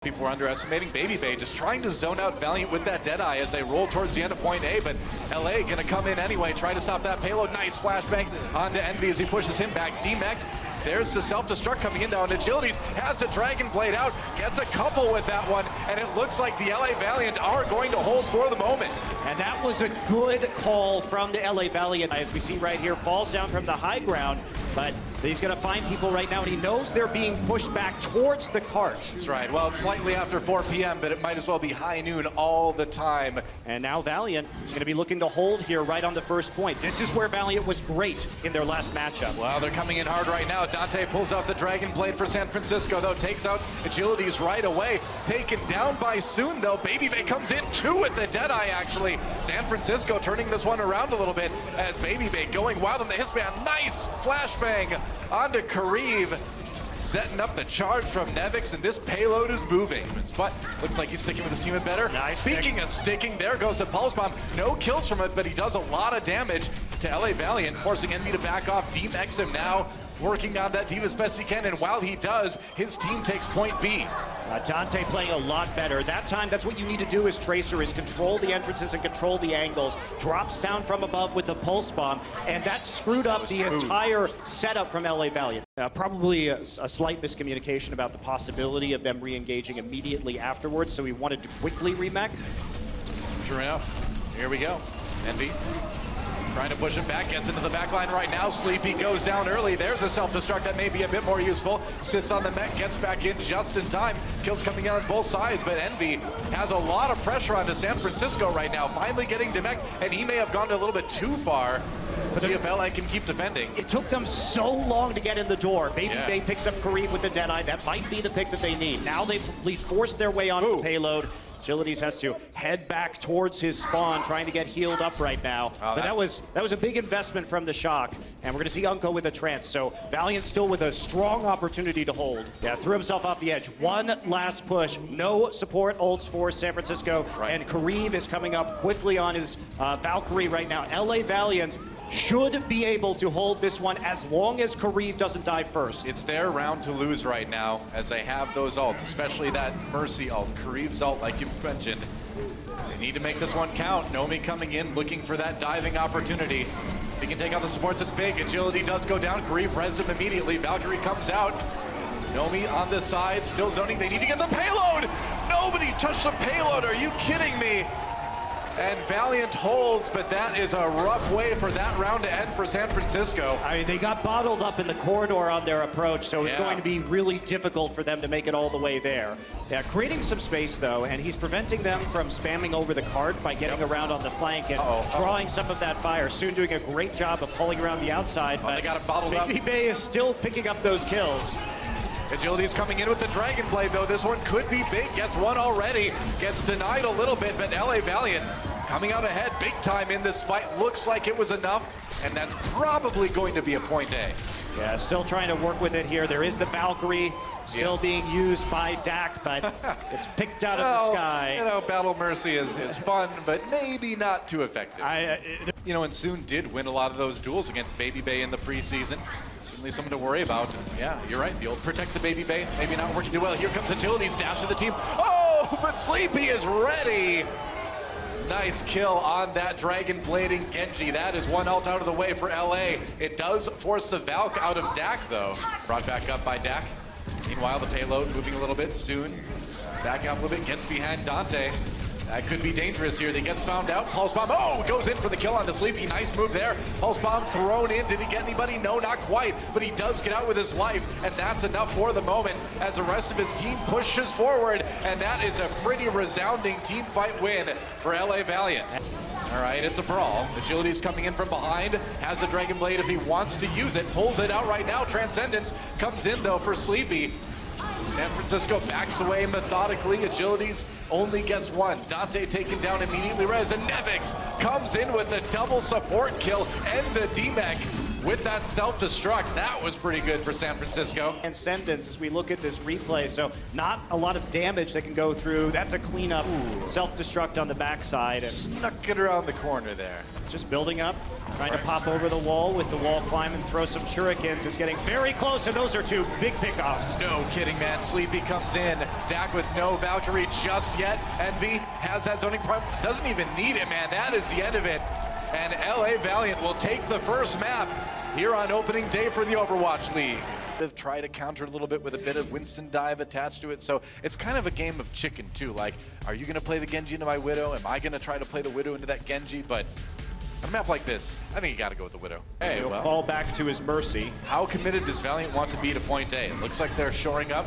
People were underestimating Babybay, just trying to zone out Valiant with that Deadeye as they roll towards the end of point A, but LA gonna come in anyway, try to stop that payload. Nice flashbang onto Envy as he pushes him back. DMX, there's the self-destruct coming in now, and Agilities has the Dragon Blade out, gets a couple with that one, and it looks like the LA Valiant are going to hold for the moment. And that was a good call from the LA Valiant, as we see right here, falls down from the high ground, but he's going to find people right now, and he knows they're being pushed back towards the cart. That's right. Well, it's slightly after 4 p.m., but it might as well be high noon all the time. And now Valiant is going to be looking to hold here right on the first point. This is where Valiant was great in their last matchup. Well, they're coming in hard right now. Dante pulls out the Dragon Blade for San Francisco, though, takes out Agilities right away. Taken down by Soon, though. Babybay comes in, 2 with the Deadeye, actually. San Francisco turning this one around a little bit as Babybay going wild on the Hispan. Nice flashbang onto Kariv, setting up the charge from Nevix, and this payload is moving. But looks like he's sticking with his team better. Nice. Speaking of sticking, there goes the Pulse Bomb. No kills from it, but he does a lot of damage to LA Valiant, forcing Envy to back off. DMX him now, working on that team as best he can, and while he does, his team takes point B. Dante playing a lot better. That time, that's what you need to do as Tracer, is control the entrances and control the angles. Drops down from above with the Pulse Bomb, and that screwed up the entire setup from LA Valiant. Probably a slight miscommunication about the possibility of them re-engaging immediately afterwards, so he wanted to quickly remech. Sure enough, here we go. Envy trying to push him back, gets into the back line right now. Sleepy goes down early. There's a self-destruct that may be a bit more useful. Sits on the mech, gets back in just in time. Kills coming in on both sides, but Envy has a lot of pressure onto San Francisco right now. Finally getting Demek, and he may have gone a little bit too far. But see if LA can keep defending. It took them so long to get in the door. Babybay picks up Kareem with the Deadeye. That might be the pick that they need. Now they've at least forced their way onto the payload. Agilities has to head back towards his spawn, trying to get healed up right now. But that was a big investment from the Shock, and we're going to see Unko with a trance. So Valiant still with a strong opportunity to hold. Yeah, threw himself off the edge. One last push. No support ults for San Francisco, and Kareem is coming up quickly on his Valkyrie right now. LA Valiant should be able to hold this one as long as Kareem doesn't die first. It's their round to lose right now, as they have those ults, especially that Mercy ult, Kareem's ult, like you mentioned. They need to make this one count. Nomi coming in, looking for that diving opportunity. He can take out the supports, it's big. Agility does go down, Kareem res him immediately. Valkyrie comes out. Nomi on the side, still zoning. They need to get the payload! Nobody touched the payload, are you kidding me? And Valiant holds, but that is a rough way for that round to end for San Francisco. I mean, they got bottled up in the corridor on their approach, so it's going to be really difficult for them to make it all the way there. Yeah, creating some space, though, and he's preventing them from spamming over the cart by getting around on the flank and drawing some of that fire. Soon doing a great job of pulling around the outside, but they got it bottled up. Babybay is still picking up those kills. Agility's coming in with the Dragon Blade, though. This one could be big. Gets one already. Gets denied a little bit, but LA Valiant coming out ahead big time in this fight. Looks like it was enough, and that's probably going to be a point A. Yeah, still trying to work with it here. There is the Valkyrie still being used by Dak, but it's picked out of the sky. You know, Battle Mercy is fun, but maybe not too effective. You know, and Soon did win a lot of those duels against Babybay in the preseason. Certainly something to worry about. Yeah, you're right. The old protect the Babybay, maybe not working too well. Here comes Agility's dash to the team. Oh, but Sleepy is ready. Nice kill on that Dragon Blading Genji. That is one ult out of the way for LA. It does force the Valk out of Dak, though. Brought back up by Dak. Meanwhile, the payload moving a little bit. Soon back out a little bit, gets behind Dante. That could be dangerous here. He gets found out. Pulse Bomb, goes in for the kill onto Sleepy. Nice move there. Pulse Bomb thrown in. Did he get anybody? No, not quite. But he does get out with his life, and that's enough for the moment as the rest of his team pushes forward, and that is a pretty resounding team fight win for LA Valiant. All right, it's a brawl. Agility's coming in from behind, has a Dragon Blade if he wants to use it, pulls it out right now. Transcendence comes in, though, for Sleepy. San Francisco backs away methodically. Agilities only gets one. Dante taken down immediately. Res, and Nevix comes in with a double support kill and the DMEC. with that self-destruct. That was pretty good for San Francisco. Transcendence as we look at this replay, so not a lot of damage that can go through. That's a cleanup self-destruct on the backside. And snuck it around the corner there. Just building up, trying to pop over the wall with the wall climb and throw some shurikens. Is getting very close, and those are two big pickoffs. No kidding, man. Sleepy comes in. Dak with no Valkyrie just yet. Envy has that zoning prime. Doesn't even need it, man. That is the end of it. And LA Valiant will take the first map here on opening day for the Overwatch League. They've tried to counter a little bit with a bit of Winston dive attached to it, so it's kind of a game of chicken too. Like, are you going to play the Genji into my Widow? Am I going to try to play the Widow into that Genji? But on a map like this, I think you got to go with the Widow. Hey, He'll well, fall back to his mercy. how committed does Valiant want to be to point A? It looks like they're shoring up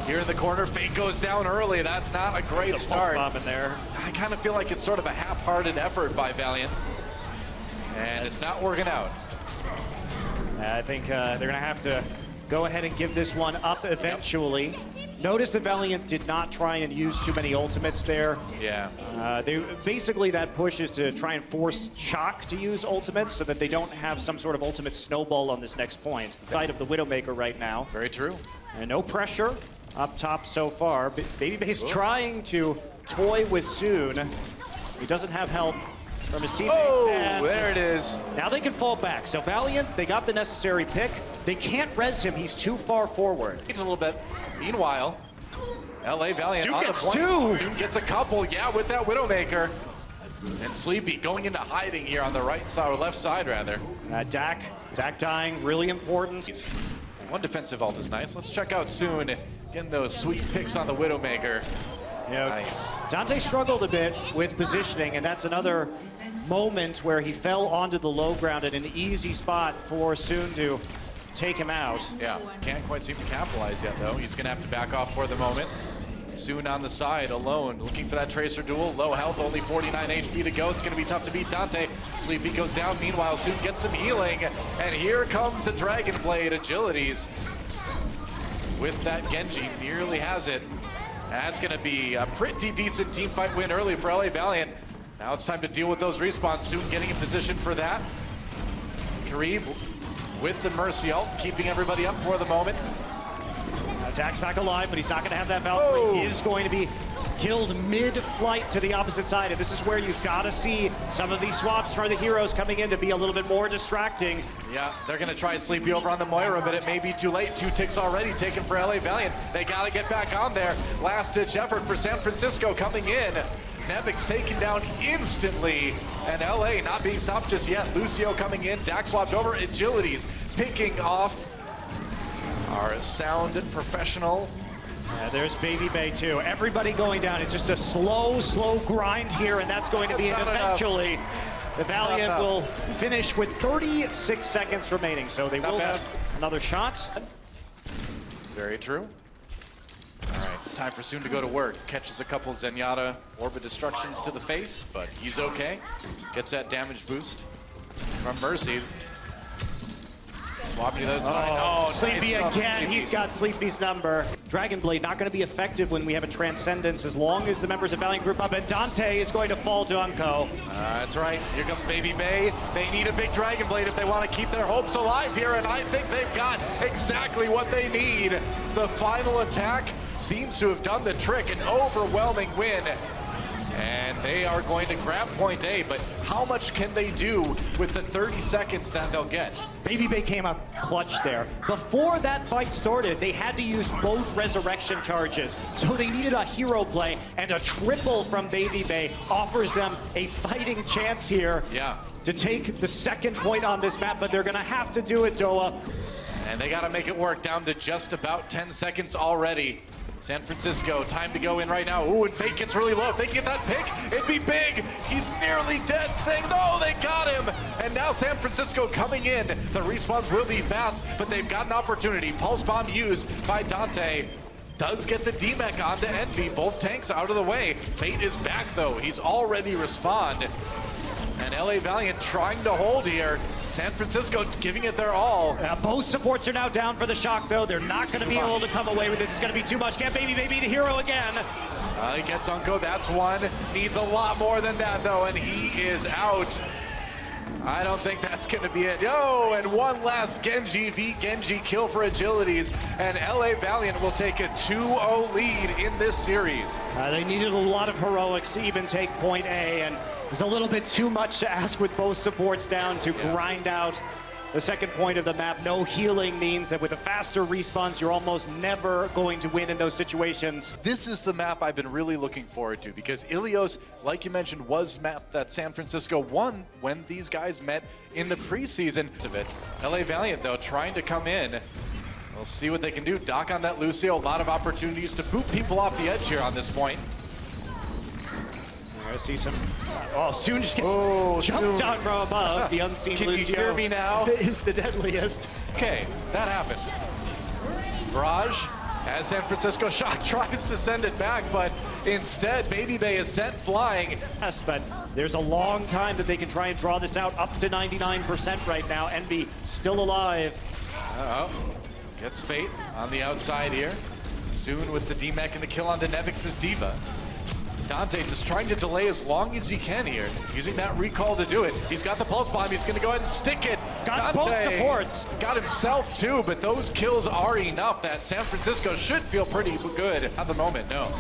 here in the corner. Fate goes down early. That's not a great start. Bomb in there. I kind of feel like it's sort of a half-hearted effort by Valiant, and it's not working out. I think they're going to have to go ahead and give this one up eventually. Notice that Valiant did not try and use too many ultimates there. Yeah. Basically, that push is to try and force Shock to use ultimates so that they don't have some sort of ultimate snowball on this next point. Side of the Widowmaker right now. Very true. And no pressure up top so far. Babybase trying to toy with Soon. He doesn't have help from his teammates. Oh, and there it is. now they can fall back. So Valiant, they got the necessary pick. They can't res him. He's too far forward. A little bit. Meanwhile, LA Valiant Soon on the gets point. two. Soon gets a couple. Yeah, with that Widowmaker. And Sleepy going into hiding here on the right side, or left side rather. Dak dying, really important. One defensive ult is nice. Let's check out Soon. Getting those sweet picks on the Widowmaker. Nice. Dante struggled a bit with positioning, and that's another moment where he fell onto the low ground at an easy spot for Soon to take him out. Yeah, can't quite seem to capitalize yet though. He's gonna have to back off for the moment. Soon on the side, alone, looking for that Tracer duel. Low health, only 49 HP to go. It's gonna be tough to beat Dante. Sleepy goes down. Meanwhile, Soon gets some healing. And here comes the Dragon Blade Agilities. With that Genji, nearly has it. That's gonna be a pretty decent team fight win early for LA Valiant. Now it's time to deal with those respawns. Soon getting in position for that. Karib with the Mercy ult, keeping everybody up for the moment. Dak's back alive, but he's not going to have that Valkyrie. Oh. He is going to be killed mid-flight to the opposite side, and this is where you've got to see some of these swaps for the heroes coming in to be a little bit more distracting. Yeah, they're going to try Sleepy over on the Moira, but it may be too late. 2 ticks already taken for LA Valiant. They got to get back on there. Last-ditch effort for San Francisco coming in. Nevic's taken down instantly, and LA not being stopped just yet. Lucio coming in, Dak swapped over, Agilities picking off our sound professional. There's Babybay too. Everybody going down. It's just a slow grind here, and that's going to be it eventually. The Valiant will finish with 36 seconds remaining, so they will have another shot. Very true. All right, time for Soon to go to work. Catches a couple Zenyatta Orbit Destructions to the face, but he's okay. Gets that damage boost from Mercy. Swapping to those. Oh, Sleepy nice again. Sleepy. He's got Sleepy's number. Dragon Blade not going to be effective when we have a Transcendence as long as the members of Valiant group up, and Dante is going to fall to Unco. That's right. Here comes Babybay. They need a big Dragon Blade if they want to keep their hopes alive here, and I think they've got exactly what they need. The final attack seems to have done the trick. An overwhelming win. And they are going to grab point A, but how much can they do with the 30 seconds that they'll get? Babybay came out clutch there. Before that fight started, they had to use both resurrection charges. So they needed a hero play, and a triple from Babybay offers them a fighting chance here to take the second point on this map, but they're gonna have to do it, Doa. And they gotta make it work, down to just about 10 seconds already. San Francisco, time to go in right now. Ooh, and Fate gets really low. If they get that pick, it'd be big. He's nearly dead. Saying, no, they got him. And now San Francisco coming in. The respawns will be fast, but they've got an opportunity. Pulse Bomb used by Dante. Does get the D-Mech onto Envy. Both tanks out of the way. Fate is back, though. He's already respawned. And LA Valiant trying to hold here. San Francisco giving it their all. Both supports are now down for the Shock, though. They're not going to be able to come away with this. It's going to be too much. Can't Babybay be the hero again? He gets Unco. That's one. Needs a lot more than that, though, and he is out. I don't think that's going to be it. Oh, and one last Genji v Genji kill for Agilities, and LA Valiant will take a 2-0 lead in this series. They needed a lot of heroics to even take point A, and there's a little bit too much to ask with both supports down to grind out the second point of the map. No healing means that with a faster response, you're almost never going to win in those situations. This is the map I've been really looking forward to, because Ilios, like you mentioned, was map that San Francisco won when these guys met in the preseason of it. LA Valiant, though, trying to come in. We'll see what they can do. Doc on that Lucio, a lot of opportunities to boot people off the edge here on this point. I see some. Oh, Soon just gets jumped on from above. The unseen Can Lucio. you hear me now? Is the deadliest. Okay, that happened. Barrage, as San Francisco Shock tries to send it back, but instead, babybay is sent flying. Yes, but there's a long time that they can try and draw this out, up to 99% right now. Envy still alive. Uh-oh. Gets Fate on the outside here. Soon with the DMEC and the kill onto Nevix's D.Va. Dante just trying to delay as long as he can here, using that recall to do it. He's got the pulse bomb, he's gonna go ahead and stick it. Got both supports. Got himself too, but those kills are enough that San Francisco should feel pretty good at the moment, no.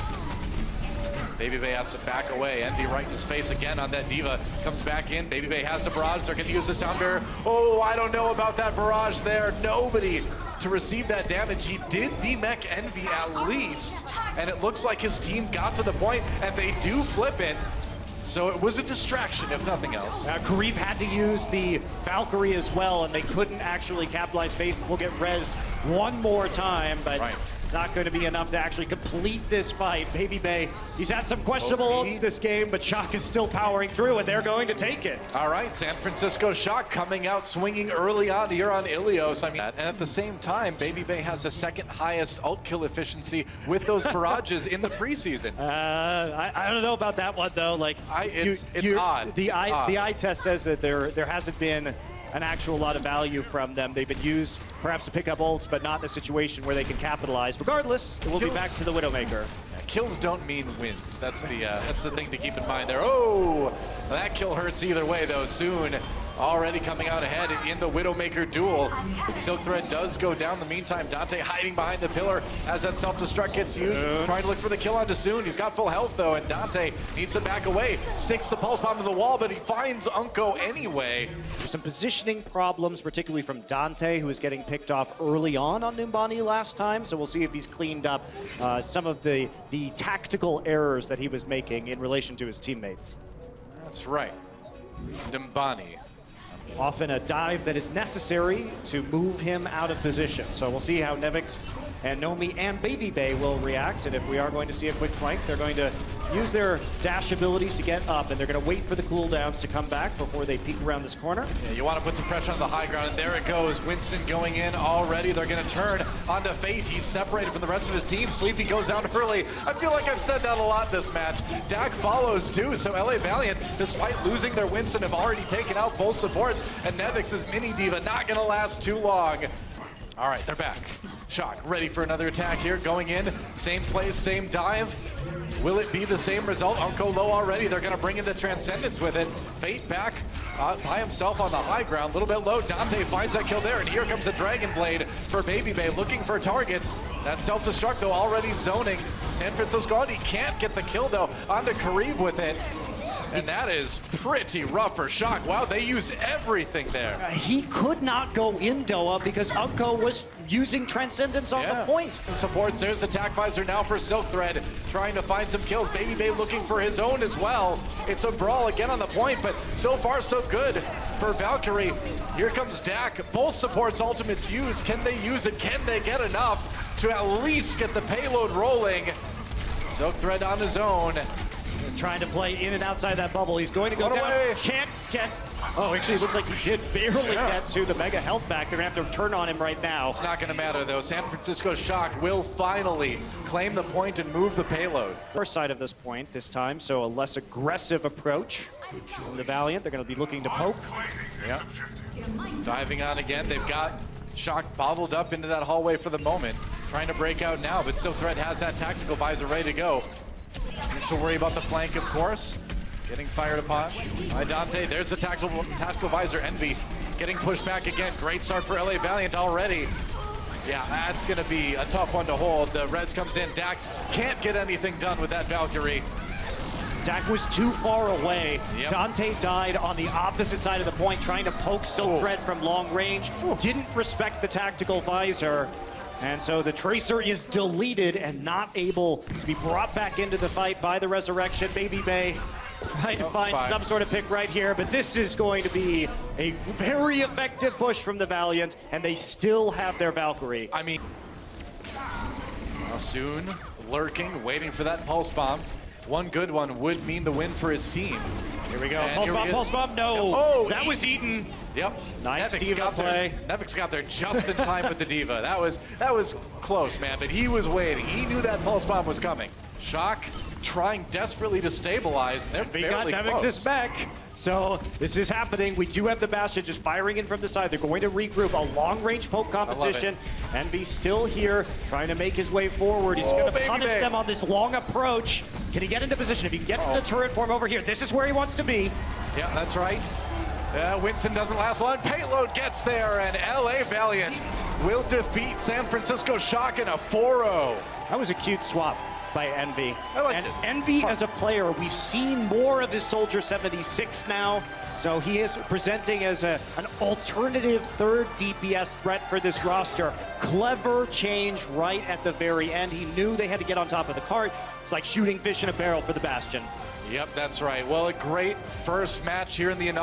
babybay has to back away. Envy right in his face again on that D.Va. Comes back in, babybay has a barrage, they're gonna use the sound barrier. Oh, I don't know about that barrage there. Nobody to receive that damage. He did DMEC Envy at least, and it looks like his team got to the point, and they do flip it. So it was a distraction, if nothing else. Karib had to use the Valkyrie as well, and they couldn't actually capitalize. Face will get rezzed one more time, but it's not going to be enough to actually complete this fight. babybay, he's had some questionable ults this game, but Shock is still powering through, and they're going to take it. All right, San Francisco Shock coming out swinging early on here on Ilios. I mean, and at the same time, babybay has the second highest ult kill efficiency with those barrages in the preseason. I don't know about that one though. Like, it's odd. The eye test says that there hasn't been an actual lot of value from them. They've been used perhaps to pick up ults, but not in a situation where they can capitalize. Regardless, it will be back to the Widowmaker. Kills don't mean wins. That's the thing to keep in mind there. Oh, that kill hurts either way though. Soon already coming out ahead in the Widowmaker duel. But Silk Thread does go down. In the meantime, Dante hiding behind the pillar as that self-destruct gets used. Trying to look for the kill onto Soon. He's got full health though, and Dante needs to back away. Sticks the pulse bomb to the wall, but he finds Unko anyway. There's some positioning problems, particularly from Dante, who was getting picked off early on Numbani last time. So we'll see if he's cleaned up some of the tactical errors that he was making in relation to his teammates. That's right. Numbani. Often a dive that is necessary to move him out of position. So we'll see how Nevix and Nomi and babybay will react. And if we are going to see a quick flank, they're going to use their dash abilities to get up, and they're going to wait for the cooldowns to come back before they peek around this corner. Yeah, you want to put some pressure on the high ground, and there it goes. Winston going in already. They're going to turn onto Fate. He's separated from the rest of his team. Sleepy goes down early. I feel like I've said that a lot this match. Dak follows too, so LA Valiant, despite losing their Winston, have already taken out both supports, and Nevix's mini D.Va not going to last too long. All right, they're back. Shock ready for another attack here, going in. Same place, same dive. Will it be the same result? Unko low already. They're going to bring in the Transcendence with it. Fate back by himself on the high ground. A little bit low. Dante finds that kill there, and here comes the Dragon Blade for babybay, looking for targets. That self-destruct, though, already zoning. San Francisco, he can't get the kill, though, onto Karib with it. And that is pretty rough for Shock. Wow, they used everything there. He could not go in Doa because Unko was using Transcendence on the point. Supports, there's Attack Visor now for Silk Thread, trying to find some kills. babybay looking for his own as well. It's a brawl again on the point, but so far so good for Valkyrie. Here comes Dak. Both supports ultimates used. Can they use it? Can they get enough to at least get the payload rolling? Silk Thread on his own. Trying to play in and outside that bubble. He's going to go down. Can't get. Oh, actually, it looks like he did barely get to the mega health back. They're going to have to turn on him right now. It's not going to matter, though. San Francisco Shock will finally claim the point and move the payload. First side of this point this time, so a less aggressive approach from the Valiant. They're going to be looking to poke. Yeah. Diving on again. They've got Shock bottled up into that hallway for the moment. Trying to break out now, but Silk Thread has that tactical visor ready to go. Needs to worry about the flank, of course. getting fired upon by Dante. There's the tactical visor. Envy getting pushed back again. Great start for LA Valiant already. Yeah, that's going to be a tough one to hold. The Rez comes in. Dak can't get anything done with that Valkyrie. Dak was too far away. Yep. Dante died on the opposite side of the point, trying to poke Silk Thread from long range. Didn't respect the tactical visor. And so the Tracer is deleted and not able to be brought back into the fight by the Resurrection. Baby Bay trying to find some sort of pick right here, but this is going to be a very effective push from the Valiants, and they still have their Valkyrie. I mean, soon lurking, waiting for that pulse bomb. One good one would mean the win for his team. Here we go. Pulse bomb, no. Oh, that was eaten. Yep. Nice Diva play. Nevix got there just in time with the Diva. That was close, man, but he was waiting. He knew that pulse bomb was coming. Shock trying desperately to stabilize. They're barely close. Nevix is back. So this is happening. We do have the Bastion just firing in from the side. They're going to regroup. A long-range poke composition. Envy still here, trying to make his way forward. He's going to punish them on this long approach. Can he get into position? If he can get to the turret form over here, this is where he wants to be. Yeah, that's right. Winston doesn't last long. Payload gets there, and LA Valiant will defeat San Francisco Shock in a 4-0. That was a cute swap by Envy. I liked it. Envy as a player, we've seen more of his Soldier 76 now. So he is presenting as an alternative third DPS threat for this roster. Clever change right at the very end. He knew they had to get on top of the cart. It's like shooting fish in a barrel for the Bastion. Yep, that's right. Well, a great first match here in the